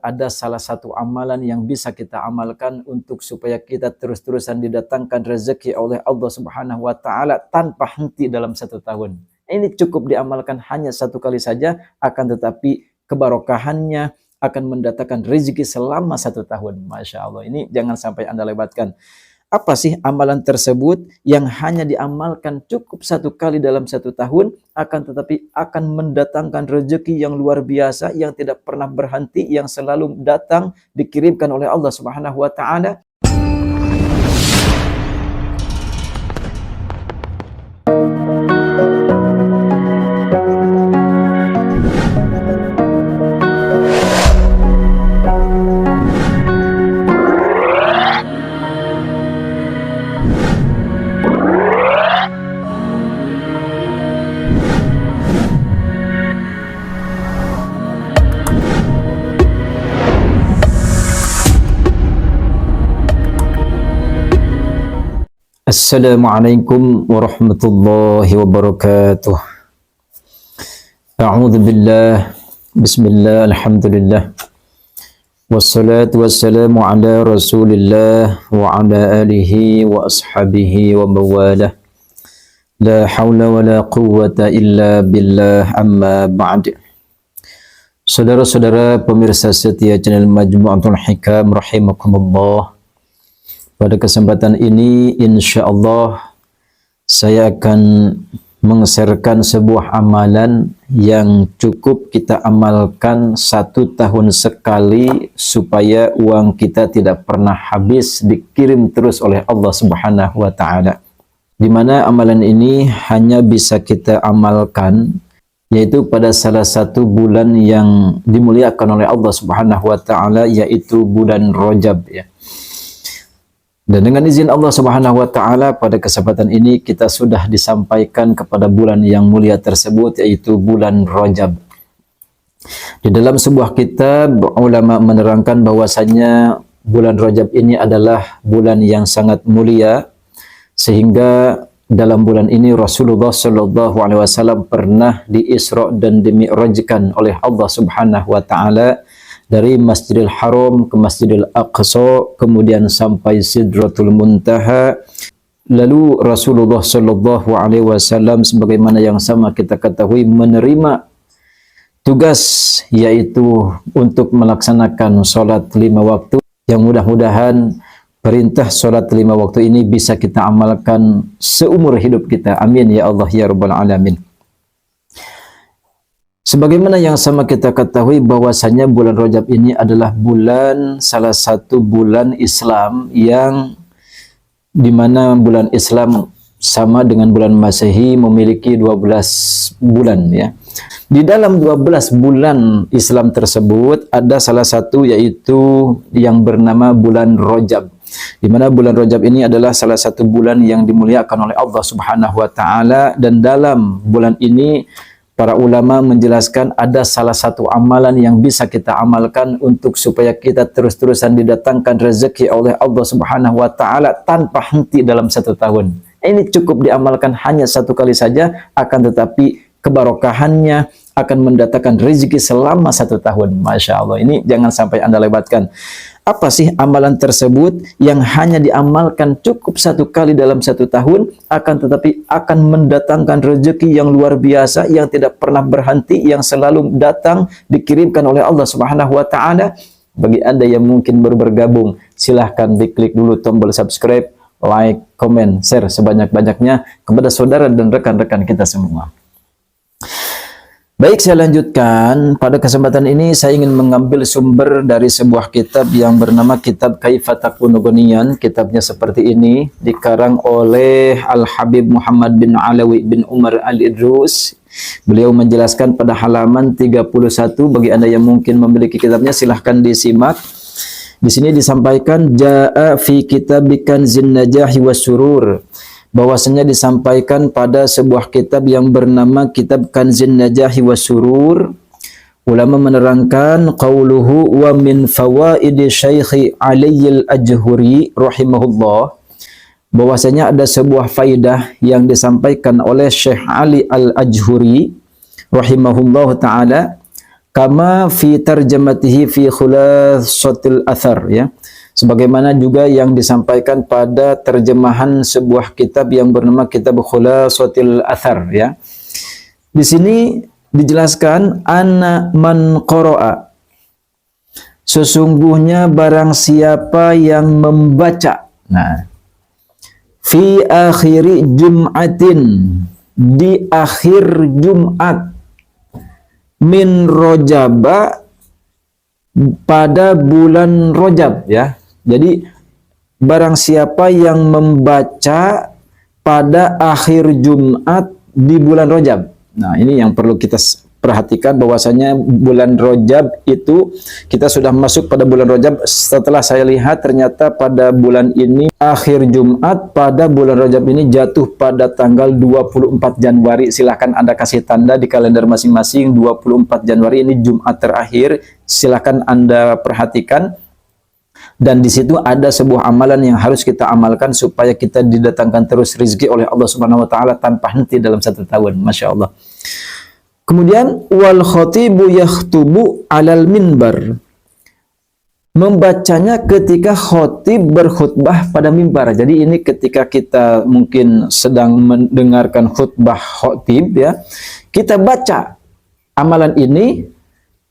ada salah satu amalan yang bisa kita amalkan untuk supaya kita terus-terusan didatangkan rezeki oleh Allah Subhanahu wa taala tanpa henti dalam 1 tahun. Ini cukup diamalkan hanya 1 kali saja, akan tetapi kebarokahannya akan mendatangkan rezeki selama 1 tahun. Masya Allah, ini jangan sampai Anda lewatkan. Apa sih amalan tersebut yang hanya diamalkan cukup 1 kali dalam 1 tahun, akan tetapi akan mendatangkan rezeki yang luar biasa, yang tidak pernah berhenti, yang selalu datang, dikirimkan oleh Allah Subhanahu wa taala? Assalamualaikum warahmatullahi wabarakatuh. A'udzu billah. Bismillah, alhamdulillah. Wassalatu wassalamu ala Rasulillah wa ala alihi wa ashabihi wa mawalah. La haula wa la quwwata illa billah, amma ba'd. Saudara-saudara pemirsa setia channel Majmu'atul Hikam rahimakumullah. Pada kesempatan ini insyaallah saya akan mengeserkan sebuah amalan yang cukup kita amalkan 1 tahun sekali supaya uang kita tidak pernah habis, dikirim terus oleh Allah Subhanahu wa taala. Di mana amalan ini hanya bisa kita amalkan yaitu pada salah satu bulan yang dimuliakan oleh Allah Subhanahu wa taala, yaitu bulan Rajab ya. Dan dengan izin Allah Subhanahu wa taala pada kesempatan ini kita sudah disampaikan kepada bulan yang mulia tersebut, yaitu bulan Rajab. Di dalam sebuah kitab ulama menerangkan bahwasanya bulan Rajab ini adalah bulan yang sangat mulia, sehingga dalam bulan ini Rasulullah sallallahu alaihi wasallam pernah diisra dan dimi'rajkan oleh Allah Subhanahu wa taala dari Masjidil Haram ke Masjidil Aqsa, kemudian sampai Sidratul Muntaha. Lalu Rasulullah sallallahu alaihi wasallam sebagaimana yang sama kita ketahui menerima tugas, yaitu untuk melaksanakan salat 5 waktu, yang mudah-mudahan perintah salat 5 waktu ini bisa kita amalkan seumur hidup kita. Amin ya Allah ya rabbal alamin. Sebagaimana yang sama kita ketahui bahwasanya bulan Rajab ini adalah salah satu bulan Islam yang dimana bulan Islam sama dengan bulan Masehi memiliki 12 bulan ya. Di dalam 12 bulan Islam tersebut ada salah satu yaitu yang bernama bulan Rajab. Di mana bulan Rajab ini adalah salah satu bulan yang dimuliakan oleh Allah Subhanahu wa taala, dan dalam bulan ini para ulama menjelaskan ada salah satu amalan yang bisa kita amalkan untuk supaya kita terus-terusan didatangkan rezeki oleh Allah Subhanahu wa taala tanpa henti dalam 1 tahun. Ini cukup diamalkan hanya 1 kali saja, akan tetapi kebarokahannya akan mendatangkan rezeki selama 1 tahun. Masya Allah, ini jangan sampai Anda lewatkan. Apa sih amalan tersebut yang hanya diamalkan cukup 1 kali dalam 1 tahun, akan tetapi akan mendatangkan rezeki yang luar biasa, yang tidak pernah berhenti, yang selalu datang, dikirimkan oleh Allah Subhanahu wa taala? Bagi Anda yang mungkin baru bergabung, silahkan diklik dulu tombol subscribe, like, comment, share sebanyak-banyaknya kepada saudara dan rekan-rekan kita semua. Baik, saya lanjutkan. Pada kesempatan ini saya ingin mengambil sumber dari sebuah kitab yang bernama Kitab Kaifa Takunu Ghaniyan. Kitabnya seperti ini, dikarang oleh Al-Habib Muhammad bin Alawi bin Umar Al-Idrus. Beliau menjelaskan pada halaman 31. Bagi Anda yang mungkin memiliki kitabnya, silahkan disimak. Di sini disampaikan Ja'a fi kitabikan Zin Najahi Wasurur, bahwasanya disampaikan pada sebuah kitab yang bernama Kitab Kanzin Najahi wa Surur. Ulama menerangkan qauluhu wa min fawaidi Syekh Ali Al-Ajhuri rahimahullah, bahwasanya ada sebuah faidah yang disampaikan oleh Syekh Ali Al-Ajhuri rahimahullah taala. Kama fi tarjamatihi fi khulasatil athar, ya. Sebagaimana juga yang disampaikan pada terjemahan sebuah kitab yang bernama Kitab Khulasatil Athar, ya. Di sini dijelaskan anna man qara'a, sesungguhnya barang siapa yang membaca, nah, fi akhiri jum'atin, di akhir Jumat, min rojaba, pada bulan Rojab, ya. Jadi barang siapa yang membaca pada akhir Jumat di bulan Rojab. Nah, ini yang perlu kita perhatikan, bahwasanya bulan Rojab itu kita sudah masuk pada bulan Rojab. Setelah saya lihat ternyata pada bulan ini akhir Jumat pada bulan Rojab ini jatuh pada tanggal 24 Januari. Silahkan Anda kasih tanda di kalender masing-masing, 24 Januari ini Jumat terakhir. Silahkan Anda perhatikan. Dan di situ ada sebuah amalan yang harus kita amalkan supaya kita didatangkan terus rezeki oleh Allah Subhanahu wa taala tanpa henti dalam 1 tahun. Masya Allah. Kemudian wal khatibu yakhtubu alal minbar, membacanya ketika khatib berkhutbah pada mimbar. Jadi ini ketika kita mungkin sedang mendengarkan khutbah khatib, ya, kita baca amalan ini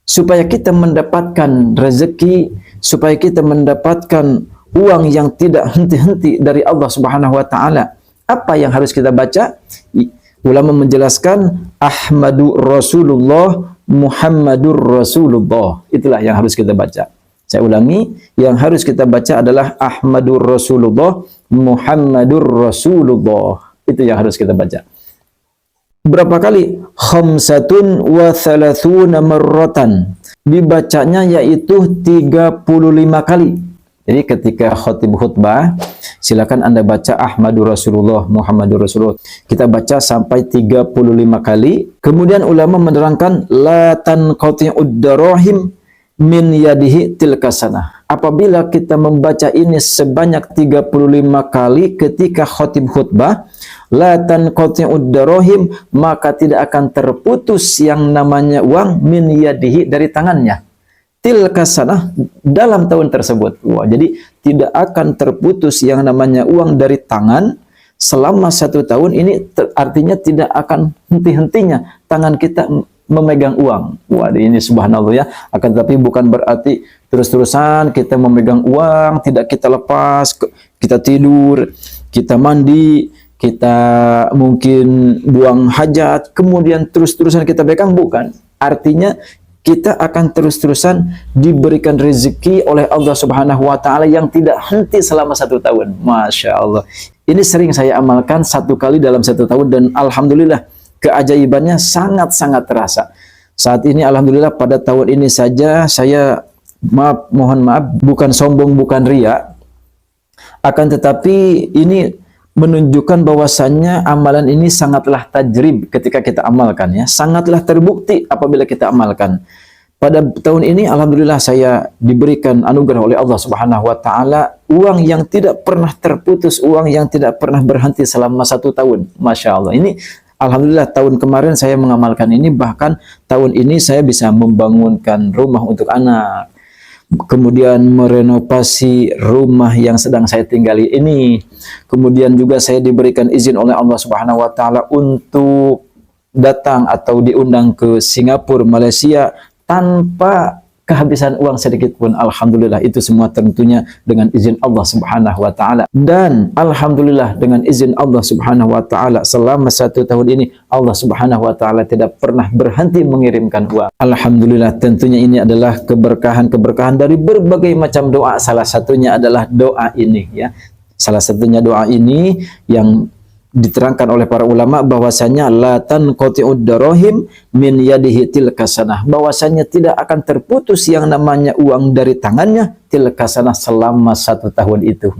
supaya kita mendapatkan rezeki, supaya kita mendapatkan uang yang tidak henti-henti dari Allah Subhanahu wa taala. Apa yang harus kita baca? Ulama menjelaskan Ahmadu Rasulullah, Muhammadur Rasulullah. Itulah yang harus kita baca. Saya ulangi, yang harus kita baca adalah Ahmadur Rasulullah, Muhammadur Rasulullah. Itu yang harus kita baca. Berapa kali? Khamsatun wa thalathuna marratan. Dibacanya yaitu 35 kali. Jadi ketika khatib khutbah, silakan Anda baca Ahmadur Rasulullah, Muhammadur Rasulullah. Kita baca sampai 35 kali. Kemudian ulama menerangkan la tanqati'ud darahim min yadihi tilka sanah. Apabila kita membaca ini sebanyak 35 kali ketika khatib khutbah, la tanqati'ud darahim, maka tidak akan terputus yang namanya uang min yadihi, dari tangannya. Tilka sanah, dalam tahun tersebut. Wah, jadi tidak akan terputus yang namanya uang dari tangan selama 1 tahun. Ini artinya tidak akan henti-hentinya tangan kita memegang uang. Wah, ini subhanallah, ya. Akan tetapi bukan berarti terus-terusan kita memegang uang, tidak kita lepas, kita tidur, kita mandi, kita mungkin buang hajat, kemudian terus-terusan kita pegang, bukan. Artinya kita akan terus-terusan diberikan rezeki oleh Allah Subhanahu wa taala yang tidak henti selama 1 tahun. Masya Allah. Ini sering saya amalkan 1 kali dalam 1 tahun, dan alhamdulillah keajaibannya sangat-sangat terasa. Saat ini alhamdulillah pada tahun ini saja saya, mohon maaf, bukan sombong, bukan ria, akan tetapi ini menunjukkan bahwasannya amalan ini sangatlah tajrib ketika kita amalkan, ya, sangatlah terbukti apabila kita amalkan. Pada tahun ini alhamdulillah saya diberikan anugerah oleh Allah Subhanahu wa taala uang yang tidak pernah terputus, uang yang tidak pernah berhenti selama 1 tahun. Masya Allah. Ini alhamdulillah tahun kemarin saya mengamalkan ini, bahkan tahun ini saya bisa membangunkan rumah untuk anak, kemudian merenovasi rumah yang sedang saya tinggali ini. Kemudian juga saya diberikan izin oleh Allah Subhanahu wa taala untuk datang atau diundang ke Singapura, Malaysia tanpa kehabisan uang sedikit pun. Alhamdulillah, itu semua tentunya dengan izin Allah Subhanahu wa taala. Dan alhamdulillah dengan izin Allah Subhanahu wa taala selama 1 tahun ini Allah Subhanahu wa taala tidak pernah berhenti mengirimkan uang. Alhamdulillah, tentunya ini adalah keberkahan-keberkahan dari berbagai macam doa. Salah satunya adalah doa ini, ya. Salah satunya doa ini yang diterangkan oleh para ulama bahwasanya la tanqati'ud darahim min yadihi tilka sanah, bahwasanya tidak akan terputus yang namanya uang dari tangannya tilka sanah selama 1 tahun itu.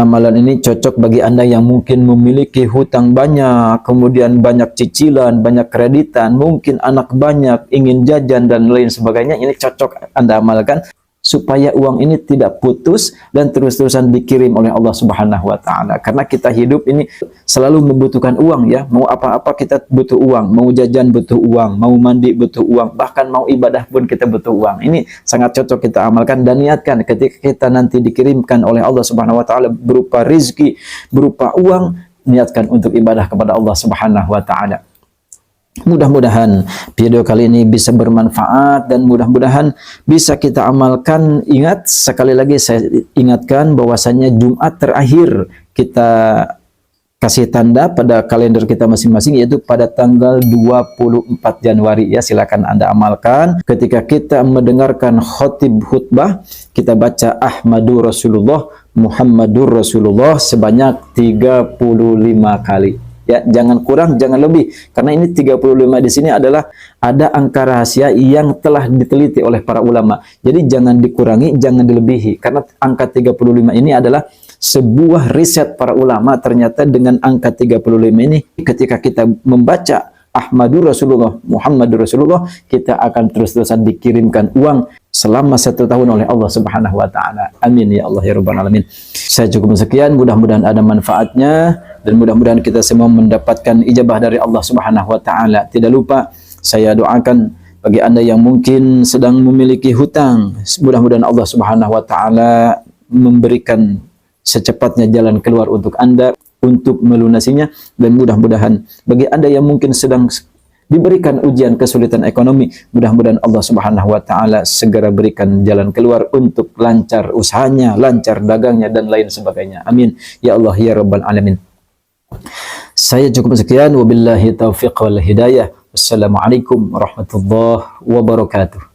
Amalan ini cocok bagi Anda yang mungkin memiliki hutang banyak, kemudian banyak cicilan, banyak kreditan, mungkin anak banyak, ingin jajan dan lain sebagainya. Ini cocok Anda amalkan supaya uang ini tidak putus dan terus-terusan dikirim oleh Allah Subhanahu wa taala. Karena kita hidup ini selalu membutuhkan uang ya. Mau apa-apa kita butuh uang, mau jajan butuh uang, mau mandi butuh uang, bahkan mau ibadah pun kita butuh uang. Ini sangat cocok kita amalkan dan niatkan ketika kita nanti dikirimkan oleh Allah Subhanahu wa taala berupa rizki, berupa uang, niatkan untuk ibadah kepada Allah Subhanahu wa taala. Mudah-mudahan video kali ini bisa bermanfaat dan mudah-mudahan bisa kita amalkan. Ingat, sekali lagi saya ingatkan bahwasanya Jumat terakhir kita kasih tanda pada kalender kita masing-masing, yaitu pada tanggal 24 Januari ya. Silakan Anda amalkan. Ketika kita mendengarkan khutbah, kita baca Ahmadur Rasulullah, Muhammadur Rasulullah sebanyak 35 kali. Ya, jangan kurang, jangan lebih. Karena ini 35 di sini adalah ada angka rahasia yang telah diteliti oleh para ulama. Jadi jangan dikurangi, jangan dilebihi. Karena angka 35 ini adalah sebuah riset para ulama. Ternyata dengan angka 35 ini, ketika kita membaca Ahmadur Rasulullah, Muhammadur Rasulullah, kita akan terus-terusan dikirimkan uang selama 1 tahun oleh Allah Subhanahu wa taala. Amin ya Allah ya rabbal alamin. Saya cukup sekian, mudah-mudahan ada manfaatnya dan mudah-mudahan kita semua mendapatkan ijabah dari Allah Subhanahu wa taala. Tidak lupa saya doakan bagi Anda yang mungkin sedang memiliki hutang, mudah-mudahan Allah Subhanahu wa taala memberikan secepatnya jalan keluar untuk Anda untuk melunasinya, dan mudah-mudahan bagi Anda yang mungkin sedang diberikan ujian kesulitan ekonomi, mudah-mudahan Allah Subhanahu wa taala segera berikan jalan keluar untuk lancar usahanya, lancar dagangnya dan lain sebagainya. Amin ya Allah ya rabbal alamin. Saya cukup sekian, wabillahi taufiq wal hidayah. Wassalamualaikum warahmatullahi wabarakatuh.